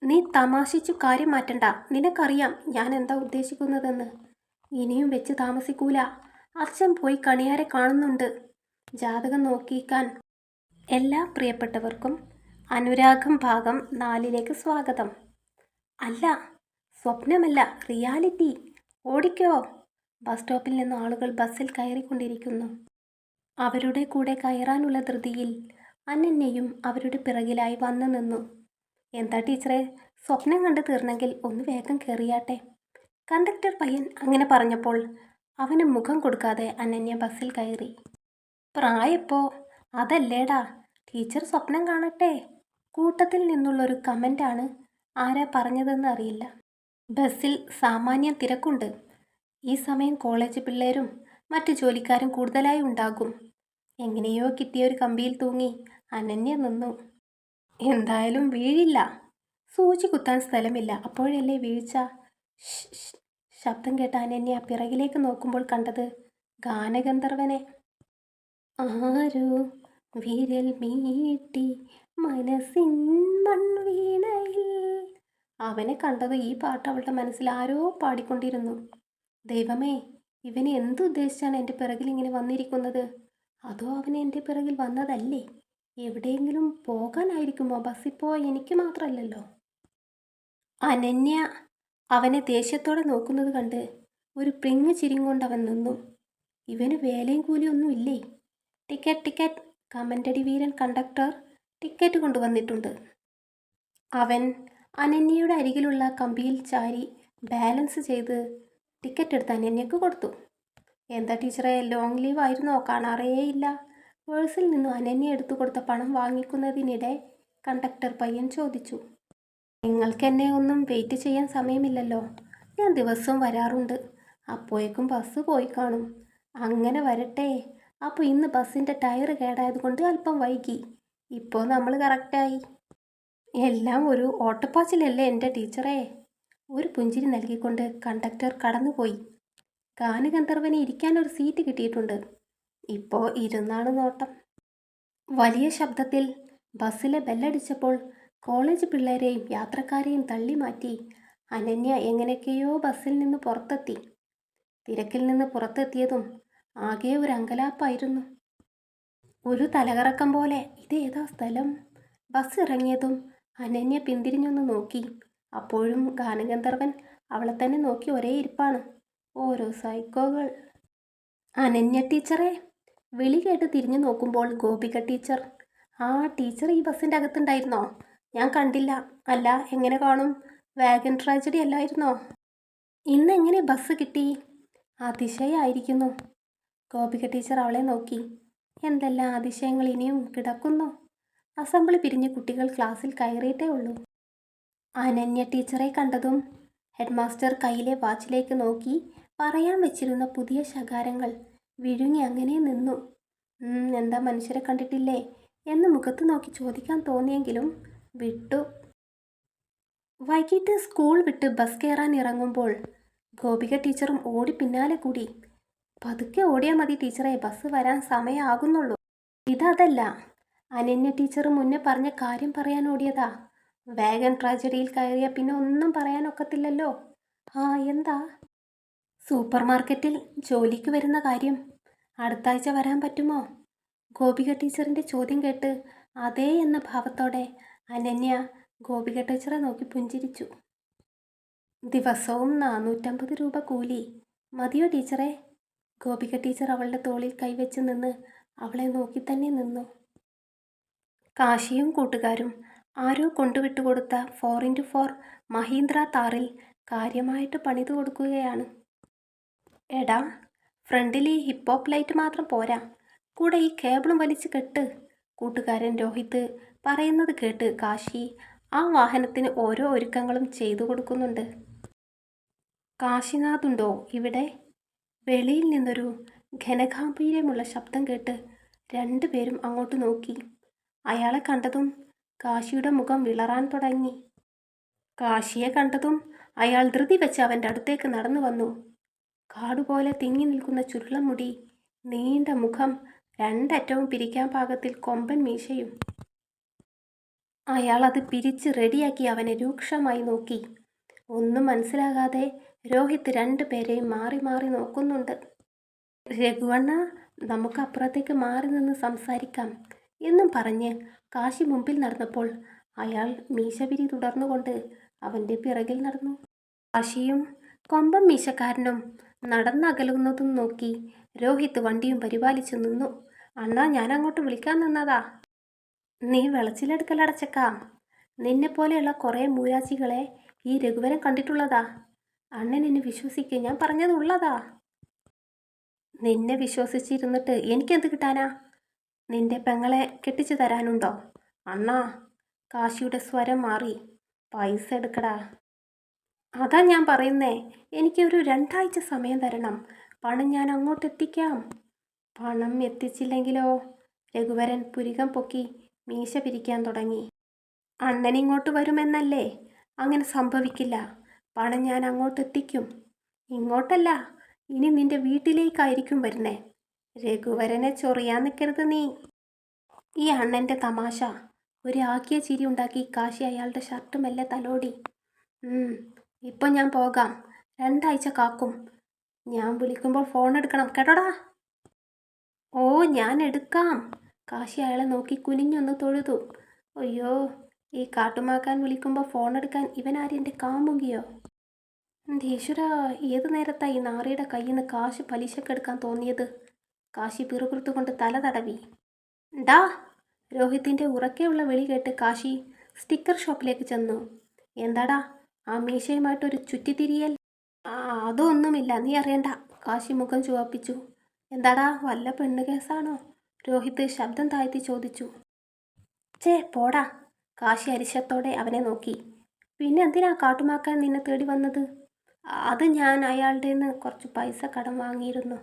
നീ തമാശിച്ചു കാര്യം മാറ്റണ്ട. നിനക്കറിയാം ഞാൻ എന്താ ഉദ്ദേശിക്കുന്നതെന്ന്. ഇനിയും വെച്ച് താമസിക്കൂല. അച്ഛൻ പോയി കണിയാരെ കാണുന്നുണ്ട്. ജാതകം നോക്കിക്കാൻ. എല്ലാ പ്രിയപ്പെട്ടവർക്കും അനുരാഗം ഭാഗം 4 സ്വാഗതം. അല്ല, സ്വപ്നമല്ല, റിയാലിറ്റി. ഓടിക്കോ. ബസ് സ്റ്റോപ്പിൽ നിന്ന് ആളുകൾ ബസ്സിൽ കയറിക്കൊണ്ടിരിക്കുന്നു. അവരുടെ കൂടെ കയറാനുള്ള ധൃതിയിൽ അനന്യയും അവരുടെ പിറകിലായി വന്നു നിന്നു. എന്താ ടീച്ചറെ, സ്വപ്നം കണ്ടു തീർന്നെങ്കിൽ ഒന്ന് വേഗം കയറിയാട്ടെ. കണ്ടക്ടർ പയ്യൻ അങ്ങനെ പറഞ്ഞപ്പോൾ അവന് മുഖം കൊടുക്കാതെ അനന്യ ബസ്സിൽ കയറി. പ്രായപ്പോ അതല്ലേടാ, ടീച്ചർ സ്വപ്നം കാണട്ടെ. കൂട്ടത്തിൽ നിന്നുള്ളൊരു കമൻ്റാണ്. ആരാ പറഞ്ഞതെന്ന് അറിയില്ല. ബസ്സിൽ സാമാന്യം തിരക്കുണ്ട്. ഈ സമയം കോളേജ് പിള്ളേരും മറ്റു ജോലിക്കാരും കൂടുതലായി ഉണ്ടാകും. എങ്ങനെയോ കിട്ടിയൊരു കമ്പിയിൽ തൂങ്ങി അനന്യ നിന്നു. എന്തായാലും വീഴില്ല. സൂചി കുത്താൻ സ്ഥലമില്ല, അപ്പോഴല്ലേ വീഴ്ച. ശബ്ദം കേട്ട അനന്യ പിറകിലേക്ക് നോക്കുമ്പോൾ കണ്ടത് ഗാനഗന്ധർവനെ. ആരോ വിരൽ മീട്ടി മനസ്സിൻ മൺവീണയിൽ. അവനെ കണ്ടത് ഈ പാട്ട് അവളുടെ മനസ്സിൽ ആരോ പാടിക്കൊണ്ടിരുന്നു. ദൈവമേ, ഇവന് എന്തുദ്ദേശിച്ചാണ് എൻ്റെ പിറകിൽ ഇങ്ങനെ വന്നിരിക്കുന്നത്? അതോ അവൻ എൻ്റെ പിറകിൽ വന്നതല്ലേ? എവിടെയെങ്കിലും പോകാനായിരിക്കുമോ? ബസ്സിപ്പോൾ എനിക്ക് മാത്രമല്ലല്ലോ. അനന്യ അവനെ ദേഷ്യത്തോടെ നോക്കുന്നത് കണ്ട് ഒരു പ്രിങ്ങ് ചിരിയും കൊണ്ട് അവൻ നിന്നു. ഇവന് വേലയും കൂലിയൊന്നും ഇല്ലേ? Ticket ticket. കമൻ്റടി വീരൻ കണ്ടക്ടർ ടിക്കറ്റ് കൊണ്ടുവന്നിട്ടുണ്ട്. അവൻ അനന്യയുടെ അരികിലുള്ള കമ്പിയിൽ ചാരി ബാലൻസ് ചെയ്ത് ടിക്കറ്റ് എടുത്ത് അനന്യക്ക് കൊടുത്തു. എന്താ ടീച്ചറെ, ലോങ് ലീവ് ആയിരുന്നോ? കാണാറേയില്ല. പേഴ്സിൽ നിന്നും അനന്യ എടുത്തു കൊടുത്ത പണം വാങ്ങിക്കുന്നതിനിടെ കണ്ടക്ടർ പയ്യൻ ചോദിച്ചു. നിങ്ങൾക്കെന്നെ ഒന്നും വെയിറ്റ് ചെയ്യാൻ സമയമില്ലല്ലോ. ഞാൻ ദിവസവും വരാറുണ്ട്. അപ്പോഴേക്കും ബസ് പോയി കാണും. അങ്ങനെ വരട്ടെ. അപ്പോൾ ഇന്ന് ബസ്സിൻ്റെ ടയർ കേടായതുകൊണ്ട് അല്പം വൈകി. ഇപ്പോൾ നമ്മൾ കറക്റ്റായി. എല്ലാം ഒരു ഓട്ടപ്പാച്ചിലല്ലേ എൻ്റെ ടീച്ചറെ. ഒരു പുഞ്ചിരി നൽകിക്കൊണ്ട് കണ്ടക്ടർ കടന്നുപോയി. ഗാനഗന്ധർവന് ഇരിക്കാൻ ഒരു സീറ്റ് കിട്ടിയിട്ടുണ്ട്. ഇപ്പോൾ ഇരുന്നാണ് നോട്ടം. വലിയ ശബ്ദത്തിൽ ബസ്സിലെ ബെല്ലടിച്ചപ്പോൾ കോളേജ് പിള്ളേരെയും യാത്രക്കാരെയും തള്ളി മാറ്റി അനന്യ എങ്ങനെയൊക്കെയോ ബസ്സിൽ നിന്ന് പുറത്തെത്തി. തിരക്കിൽ നിന്ന് പുറത്തെത്തിയതും ആകെ ഒരു അങ്കലാപ്പായിരുന്നു. ഒരു തലകറക്കം പോലെ. ഇതേതാ സ്ഥലം? ബസ് ഇറങ്ങിയതും അനന്യ പിന്തിരിഞ്ഞൊന്ന് നോക്കി. അപ്പോഴും ഗാനഗന്ധർവൻ അവളെ തന്നെ നോക്കി ഒരേ ഇരിപ്പാണ്. ഓരോ സൈക്കോകൾ. അനന്യ ടീച്ചറെ. വിളി കേട്ട് തിരിഞ്ഞു നോക്കുമ്പോൾ ഗോപിക ടീച്ചർ. ആ, ടീച്ചർ ഈ ബസ്സിൻ്റെ അകത്തുണ്ടായിരുന്നോ? ഞാൻ കണ്ടില്ല. അല്ല, എങ്ങനെ കാണും? വാഗൻ ട്രാജഡി അല്ലായിരുന്നോ? ഇന്നെങ്ങനെ ബസ് കിട്ടി? അതിശയായിരിക്കുന്നു. ഗോപിക ടീച്ചർ അവളെ നോക്കി. എന്തെല്ലാം അതിശയങ്ങൾ ഇനിയും കിടക്കുന്നു. അസംബ്ലി പിരിഞ്ഞ് കുട്ടികൾ ക്ലാസ്സിൽ കയറിയിട്ടേ ഉള്ളൂ. അനന്യ ടീച്ചറെ കണ്ടതും ഹെഡ് മാസ്റ്റർ കയ്യിലെ വാച്ചിലേക്ക് നോക്കി പറയാൻ വെച്ചിരുന്ന പുതിയ ശകാരങ്ങൾ വിഴുങ്ങി അങ്ങനെ നിന്നു. എന്താ, മനുഷ്യരെ കണ്ടിട്ടില്ലേ എന്ന് മുഖത്ത് നോക്കി ചോദിക്കാൻ തോന്നിയെങ്കിലും വിട്ടു. വൈകിട്ട് സ്കൂൾ വിട്ട് ബസ് കയറാൻ ഇറങ്ങുമ്പോൾ ഗോപിക ടീച്ചറും ഓടി പിന്നാലെ കൂടി. പതുക്കെ ഓടിയാൽ മതി ടീച്ചറെ, ബസ് വരാൻ സമയമാകുന്നുള്ളൂ. ഇതല്ല, അനന്യ ടീച്ചർ മുന്നേ പറഞ്ഞ കാര്യം പറയാൻ ഓടിയതാ. വാഗൻ ട്രാജഡിയിൽ കയറിയ പിന്നെ ഒന്നും പറയാനൊക്കത്തില്ലല്ലോ. ആ, എന്താ? സൂപ്പർ മാർക്കറ്റിൽ ജോലിക്ക് വരുന്ന കാര്യം. അടുത്ത ആഴ്ച വരാൻ പറ്റുമോ? ഗോപിക ടീച്ചറിൻ്റെ ചോദ്യം കേട്ട് അതേ എന്ന ഭാവത്തോടെ അനന്യ ഗോപിക ടീച്ചറെ നോക്കി പുഞ്ചിരിച്ചു. ദിവസവും 450 രൂപ കൂലി മതിയോ ടീച്ചറെ? ഗോപിക ടീച്ചർ അവളുടെ തോളിൽ കൈവച്ച് നിന്ന് അവളെ നോക്കി തന്നെ നിന്നു. കാശിയും കൂട്ടുകാരും ആരോ കൊണ്ടുവിട്ടുകൊടുത്ത 4x4 മഹീന്ദ്ര താറിൽ കാര്യമായിട്ട് പണിതു കൊടുക്കുകയാണ്. എടാ, ഫ്രണ്ടിൽ ഈ ഹിപ്പോപ്പ് ലൈറ്റ് മാത്രം പോരാ, കൂടെ ഈ കേബിളും വലിച്ച് കെട്ട്. കൂട്ടുകാരൻ രോഹിത് പറയുന്നത് കേട്ട് കാശി ആ വാഹനത്തിന് ഓരോ ഒരുക്കങ്ങളും ചെയ്തു കൊടുക്കുന്നുണ്ട്. കാശിനാഥുണ്ടോ ഇവിടെ? വെളിയിൽ നിന്നൊരു ഘനഗാംഭീര്യമുള്ള ശബ്ദം കേട്ട് രണ്ടുപേരും അങ്ങോട്ട് നോക്കി. അയാളെ കണ്ടതും കാശിയുടെ മുഖം വിളറാൻ തുടങ്ങി. കാശിയെ കണ്ടതും അയാൾ ധൃതി വെച്ച് അവൻ്റെ അടുത്തേക്ക് നടന്നു വന്നു. കാടുപോലെ തിങ്ങി നിൽക്കുന്ന ചുരുളൻ മുടി, നീണ്ട മുഖം, രണ്ടറ്റവും പിരിക്കാൻ പാകത്തിൽ കൊമ്പൻ മീശയും. അയാൾ അത് പിരിച്ച് റെഡിയാക്കി അവനെ രൂക്ഷമായി നോക്കി. ഒന്നും മനസ്സിലാകാതെ രോഹിത് രണ്ടുപേരെയും മാറി മാറി നോക്കുന്നുണ്ട്. രഘുവണ്ണ, നമുക്ക് അപ്പുറത്തേക്ക് മാറി നിന്ന് സംസാരിക്കാം എന്നും പറഞ്ഞ് കാശി മുമ്പിൽ നടന്നപ്പോൾ അയാൾ മീശപിരി തുടർന്നുകൊണ്ട് അവൻ്റെ പിറകിൽ നടന്നു. കാശിയും കൊമ്പം മീശക്കാരനും നടന്നകലുന്നതും നോക്കി രോഹിത് വണ്ടിയും പരിപാലിച്ചു നിന്നു. അണ്ണാ, ഞാൻ അങ്ങോട്ട് വിളിക്കാൻ നിന്നതാ. നീ വെളച്ചിലെടുക്കലടച്ചക്കാം. നിന്നെപ്പോലെയുള്ള കുറേ മൂരാച്ചികളെ ഈ രഘുവരൻ കണ്ടിട്ടുള്ളതാ. അണ്ണൻ എന്നെ വിശ്വസിക്കുക, ഞാൻ പറഞ്ഞതുള്ളതാ. നിന്നെ വിശ്വസിച്ചിരുന്നിട്ട് എനിക്കെന്ത് കിട്ടാനാ? നിന്റെ പെങ്ങളെ കെട്ടിച്ചു തരാനുണ്ടോ? അണ്ണാ, കാശിയുടെ സ്വരം മാറി. പൈസ എടുക്കടാ. അതാ ഞാൻ പറയുന്നേ, എനിക്കൊരു 2 ആഴ്ച സമയം തരണം. പണം ഞാൻ അങ്ങോട്ട് എത്തിക്കാം. പണം എത്തിച്ചില്ലെങ്കിലോ? രഘുവരൻ പുരികം പൊക്കി മീശ പിരിക്കാൻ തുടങ്ങി. അണ്ണൻ ഇങ്ങോട്ട് വരുമെന്നല്ലേ? അങ്ങനെ സംഭവിക്കില്ല. പണം ഞാൻ അങ്ങോട്ട് എത്തിക്കും. ഇങ്ങോട്ടല്ല, ഇനി നിന്റെ വീട്ടിലേക്കായിരിക്കും വരുന്നേ. രഘുവരനെ ചൊറിയാൻ നിൽക്കരുത് നീ. ഈ അണ്ണൻ്റെ തമാശ. ഒരു ആക്കിയ ചിരി ഉണ്ടാക്കി കാശി അയാളുടെ ഷർട്ട് മെല്ലെ തലോടി. ഇപ്പം ഞാൻ പോകാം. 2 ആഴ്ച കാക്കും. ഞാൻ വിളിക്കുമ്പോൾ ഫോൺ എടുക്കണം കേട്ടോടാ. ഓ, ഞാൻ എടുക്കാം. കാശി അയാളെ നോക്കി കുനിഞ്ഞൊന്ന് തൊഴുതു. അയ്യോ, ഈ കാട്ടുമാക്കാൻ വിളിക്കുമ്പോൾ ഫോൺ എടുക്കാൻ ഇവനാരെൻ്റെ കാമുകിയോ? ഈശ്വരാ, ഏതു നേരത്താ ഈ നാറിയുടെ കയ്യിൽ നിന്ന് കാശ് പലിശക്കെടുക്കാൻ തോന്നിയത്? കാശി പിറുപിറുത്തുകൊണ്ട് തല തടവി. ഡാ! രോഹിത്തിൻ്റെ ഉറക്കെയുള്ള വിളി കേട്ട് കാശി സ്റ്റിക്കർ ഷോപ്പിലേക്ക് ചെന്നു. എന്താടാ, ആ മീശയുമായിട്ടൊരു ചുറ്റിത്തിരിയൽ? അതൊന്നുമില്ല, നീ അറിയണ്ട. കാശി മുഖം ചുവപ്പിച്ചു. എന്താടാ, വല്ല പെണ്ണ് കേസാണോ? രോഹിത് ശബ്ദം താഴ്ത്തി ചോദിച്ചു. ചേ പോടാ. കാശി അരിശത്തോടെ അവനെ നോക്കി. പിന്നെ എന്തിനാ കാട്ടുമാക്കാൻ നിന്നെ തേടി വന്നത്? അത് ഞാൻ അയാളുടെ നിന്ന് കുറച്ച് പൈസ കടം വാങ്ങിയിരുന്നു.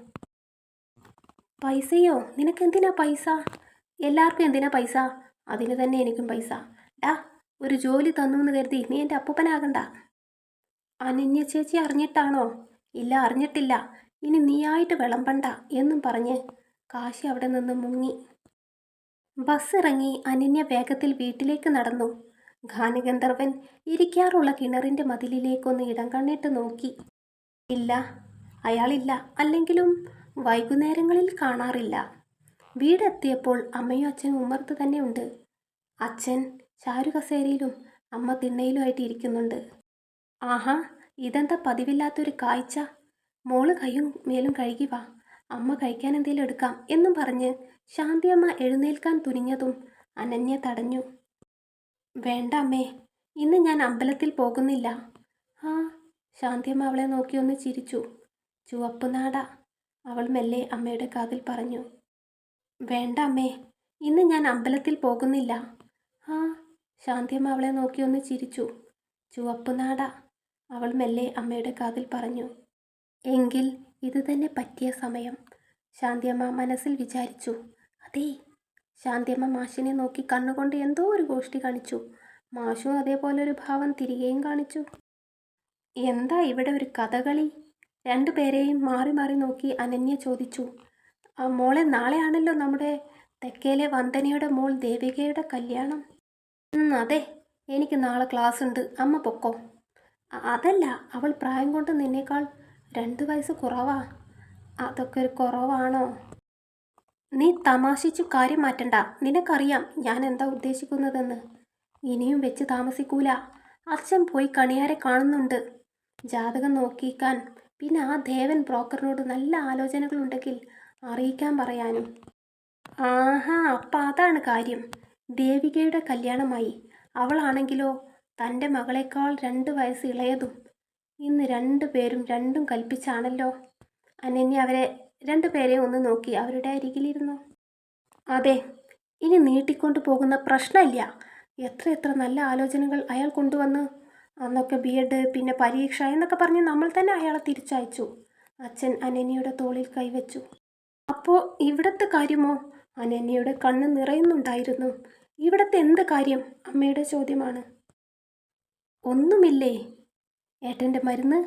പൈസയോ? നിനക്കെന്തിനാ പൈസ? എല്ലാവർക്കും എന്തിനാ പൈസ? അതിന് തന്നെ എനിക്കും പൈസ. ഡാ, ഒരു ജോലി തന്നു എന്ന് കരുതി നീ എൻ്റെ അപ്പൂപ്പനാകണ്ട. അനന്യ ചേച്ചി അറിഞ്ഞിട്ടാണോ? ഇല്ല, അറിഞ്ഞിട്ടില്ല. ഇനി നീയായിട്ട് വിളമ്പണ്ട എന്നും പറഞ്ഞ് കാശി അവിടെ നിന്ന് മുങ്ങി. ബസ് ഇറങ്ങി അനന്യ വേഗത്തിൽ വീട്ടിലേക്ക് നടന്നു. ഗാനഗന്ധർവൻ ഇരിക്കാറുള്ള കിണറിൻ്റെ മതിലിലേക്കൊന്ന് ഇടം കണ്ണിട്ട് നോക്കി. ഇല്ല, അയാളില്ല. അല്ലെങ്കിലും വൈകുന്നേരങ്ങളിൽ കാണാറില്ല. വീടെത്തിയപ്പോൾ അമ്മയും അച്ഛനും ഉമ്മർത്ത് തന്നെ ഉണ്ട്. അച്ഛൻ ചാരുകസേരയിലും അമ്മ തിണ്ണയിലുമായിട്ട് ഇരിക്കുന്നുണ്ട്. ആഹാ, ഇതെന്താ പതിവില്ലാത്തൊരു കാഴ്ച? മോള് കൈയും മേലും കഴുകി വാ, അമ്മ കഴിക്കാൻ എന്തെങ്കിലും എടുക്കാം എന്നും പറഞ്ഞ് ശാന്തിയമ്മ എഴുന്നേൽക്കാൻ തുനിഞ്ഞതും അനന്യ തടഞ്ഞു. വേണ്ട അമ്മേ, ഇന്ന് ഞാൻ അമ്പലത്തിൽ പോകുന്നില്ല. ആ, ശാന്തിയമ്മ അവളെ നോക്കി ഒന്ന് ചിരിച്ചു. ചുവപ്പ് നാട, അവൾ മെല്ലെ അമ്മയുടെ കാതിൽ പറഞ്ഞു. വേണ്ട അമ്മേ, ഇന്ന് ഞാൻ അമ്പലത്തിൽ പോകുന്നില്ല. ആ, ശാന്തിയമ്മ അവളെ നോക്കി ഒന്ന് ചിരിച്ചു. ചുവപ്പ് നാട, അവൾ മെല്ലെ അമ്മയുടെ കാതിൽ പറഞ്ഞു. എങ്കിൽ ഇത് തന്നെ പറ്റിയ സമയം, ശാന്തിയമ്മ മനസ്സിൽ വിചാരിച്ചു. അതേ. ശാന്തിയമ്മ മാഷിനെ നോക്കി കണ്ണുകൊണ്ട് എന്തോ ഒരു ഗോഷ്ടി കാണിച്ചു. മാഷും അതേപോലെ ഒരു ഭാവം തിരികെയും കാണിച്ചു. എന്താ ഇവിടെ ഒരു കഥകളി? രണ്ടുപേരെയും മാറി മാറി നോക്കി അനന്യ ചോദിച്ചു. മോളെ, നാളെയാണല്ലോ നമ്മുടെ തെക്കേലെ വന്ദനയുടെ മോൾ ദേവികയുടെ കല്യാണം. അതെ, എനിക്ക് നാളെ ക്ലാസ് ഉണ്ട്. അമ്മ പൊക്കോ. അതല്ല, അവൾ പ്രായം കൊണ്ട് നിന്നേക്കാൾ 2 വയസ്സ് കുറവാ. അതൊക്കെ ഒരു കുറവാണോ? നീ തമാശിച്ചു കാര്യം മാറ്റണ്ട. നിനക്കറിയാം ഞാൻ എന്താ ഉദ്ദേശിക്കുന്നതെന്ന്. ഇനിയും വെച്ച് താമസിക്കൂല. അച്ഛൻ പോയി കണിയാരെ കാണുന്നുണ്ട്. ജാതകം നോക്കിക്കാൻ. പിന്നെ ആ ദേവൻ ബ്രോക്കറിനോട് നല്ല ആലോചനകളുണ്ടെങ്കിൽ അറിയിക്കാൻ പറയാനും. ആഹാ, അപ്പം അതാണ് കാര്യം. ദേവികയുടെ കല്യാണമായി. അവളാണെങ്കിലോ തൻ്റെ മകളെക്കാൾ 2 വയസ്സ് ഇളയതും. ഇന്ന് 2 പേരും രണ്ടും കൽപ്പിച്ചാണല്ലോ. അനന്യ അവരെ 2 പേരെയും ഒന്ന് നോക്കി അവരുടെ അരികിലിരുന്നു. അതെ, ഇനി നീട്ടിക്കൊണ്ടു പോകുന്ന പ്രശ്നമില്ല. എത്ര നല്ല ആലോചനകൾ അയാൾ കൊണ്ടുവന്ന്. അന്നൊക്കെ B.Ed, പിന്നെ പരീക്ഷ എന്നൊക്കെ പറഞ്ഞ് നമ്മൾ തന്നെ അയാളെ തിരിച്ചയച്ചു. അച്ഛൻ അനന്യയുടെ തോളിൽ കൈവച്ചു. അപ്പോൾ ഇവിടുത്തെ കാര്യമോ? അനന്യയുടെ കണ്ണ് നിറയുന്നുണ്ടായിരുന്നു. ഇവിടുത്തെ എന്ത് കാര്യം? അമ്മയുടെ ചോദ്യമാണ്. ഒന്നുമില്ലേ? ഏട്ടൻ്റെ മരുന്ന്,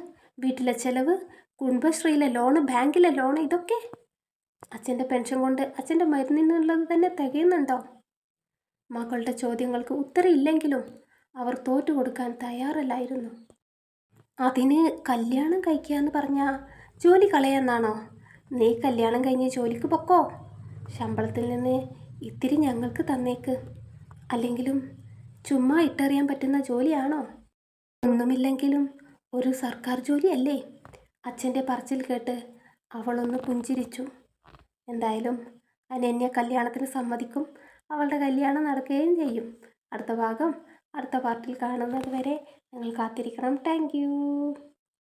വീട്ടിലെ ചെലവ്, കുടുംബശ്രീയിലെ ലോണ്, ബാങ്കിലെ ലോണ്, ഇതൊക്കെ. അച്ഛൻ്റെ പെൻഷൻ കൊണ്ട് അച്ഛൻ്റെ മരുന്നിനുള്ളത് തന്നെ തികയുന്നുണ്ടോ? മകളുടെ ചോദ്യങ്ങൾക്ക് ഉത്തരമില്ലെങ്കിലും അവർ തോറ്റു കൊടുക്കാൻ തയ്യാറല്ലായിരുന്നു. അതിന് കല്യാണം കഴിക്കാന്ന് പറഞ്ഞാൽ ജോലി കളയാന്നാണോ? നീ കല്യാണം കഴിഞ്ഞ് ജോലിക്ക് പൊക്കോ. ശമ്പളത്തിൽ നിന്ന് ഇത്തിരി ഞങ്ങൾക്ക് തന്നേക്ക്. അല്ലെങ്കിലും ചുമ്മാ ഇട്ടെറിയാൻ പറ്റുന്ന ജോലിയാണോ? ഒന്നുമില്ലെങ്കിലും ഒരു സർക്കാർ ജോലിയല്ലേ? അച്ഛൻ്റെ പറച്ചിൽ കേട്ട് അവളൊന്ന് പുഞ്ചിരിച്ചു. എന്തായാലും അനന്യ കല്യാണത്തിന് സമ്മതിക്കും. അവളുടെ കല്യാണം നടക്കുകയും ചെയ്യും. അടുത്ത ഭാഗം അടുത്ത പാർട്ടിൽ കാണുന്നത് വരെ ഞങ്ങൾ കാത്തിരിക്കണം. Thank you.